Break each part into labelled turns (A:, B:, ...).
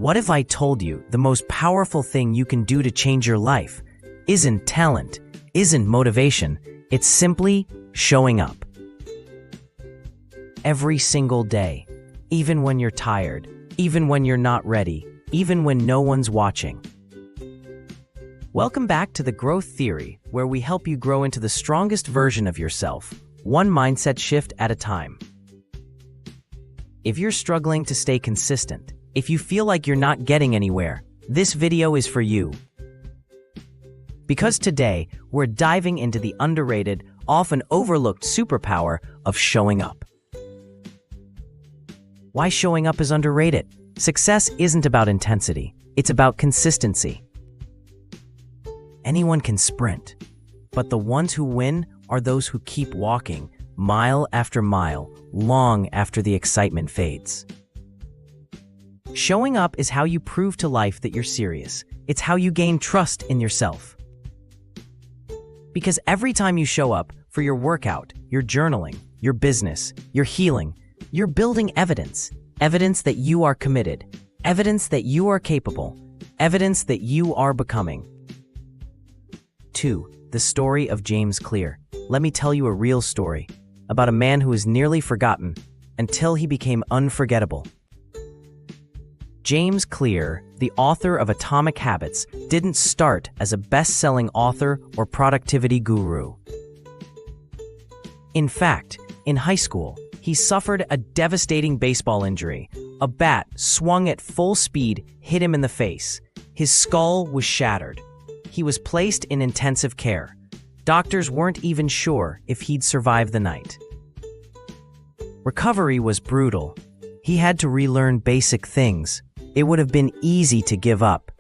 A: What if I told you the most powerful thing you can do to change your life isn't talent, isn't motivation, it's simply showing up. Every single day, even when you're tired, even when you're not ready, even when no one's watching. Welcome back to The Growth Theory, where we help you grow into the strongest version of yourself, one mindset shift at a time. If you're struggling to stay consistent, if you feel like you're not getting anywhere, this video is for you. Because today, we're diving into the underrated, often overlooked superpower of showing up. Why showing up is underrated? Success isn't about intensity, it's about consistency. Anyone can sprint, but the ones who win are those who keep walking, mile after mile, long after the excitement fades. Showing up is how you prove to life that you're serious. It's how you gain trust in yourself. Because every time you show up for your workout, your journaling, your business, your healing, you're building evidence. Evidence that you are committed. Evidence that you are capable. Evidence that you are becoming. 2. The story of James Clear. Let me tell you a real story about a man who was nearly forgotten until he became unforgettable. James Clear, the author of Atomic Habits, didn't start as a best-selling author or productivity guru. In fact, in high school, he suffered a devastating baseball injury. A bat swung at full speed hit him in the face. His skull was shattered. He was placed in intensive care. Doctors weren't even sure if he'd survive the night. Recovery was brutal. He had to relearn basic things. It would have been easy to give up.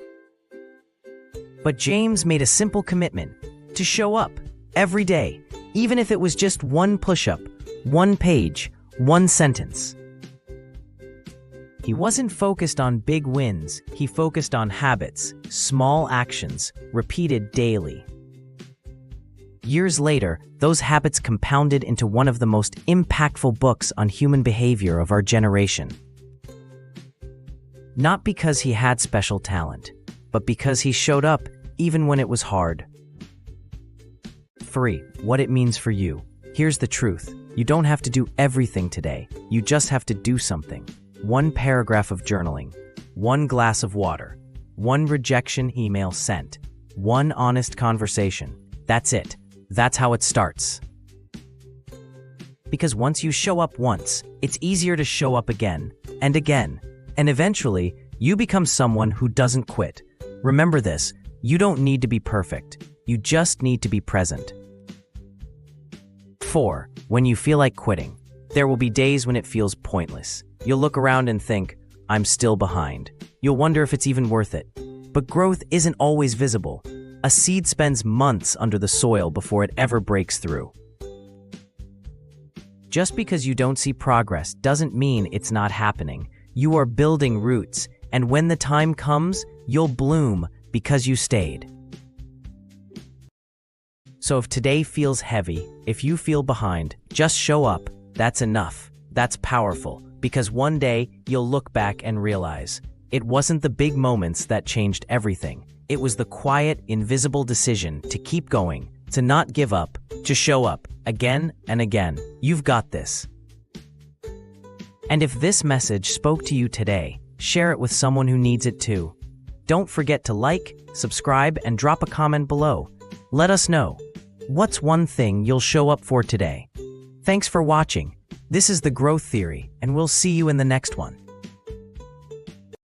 A: But James made a simple commitment to show up every day, even if it was just one push-up, one page, one sentence. He wasn't focused on big wins, he focused on habits, small actions, repeated daily. Years later, those habits compounded into one of the most impactful books on human behavior of our generation. Not because he had special talent, but because he showed up even when it was hard. 3. What it means for you. Here's the truth. You don't have to do everything today. You just have to do something. One paragraph of journaling. One glass of water. One rejection email sent. One honest conversation. That's it. That's how it starts. Because once you show up once, it's easier to show up again and again. And eventually, you become someone who doesn't quit. Remember this, you don't need to be perfect. You just need to be present. 4. When you feel like quitting. There will be days when it feels pointless. You'll look around and think, I'm still behind. You'll wonder if it's even worth it. But growth isn't always visible. A seed spends months under the soil before it ever breaks through. Just because you don't see progress doesn't mean it's not happening. You are building roots, and when the time comes, you'll bloom because you stayed. So if today feels heavy, if you feel behind, just show up. That's enough. That's powerful, because one day you'll look back and realize it wasn't the big moments that changed everything. It was the quiet, invisible decision to keep going, to not give up, to show up again and again. You've got this. And if this message spoke to you today, share it with someone who needs it too. Don't forget to like, subscribe, and drop a comment below. Let us know. What's one thing you'll show up for today? Thanks for watching. This is The Growth Theory, and we'll see you in the next one.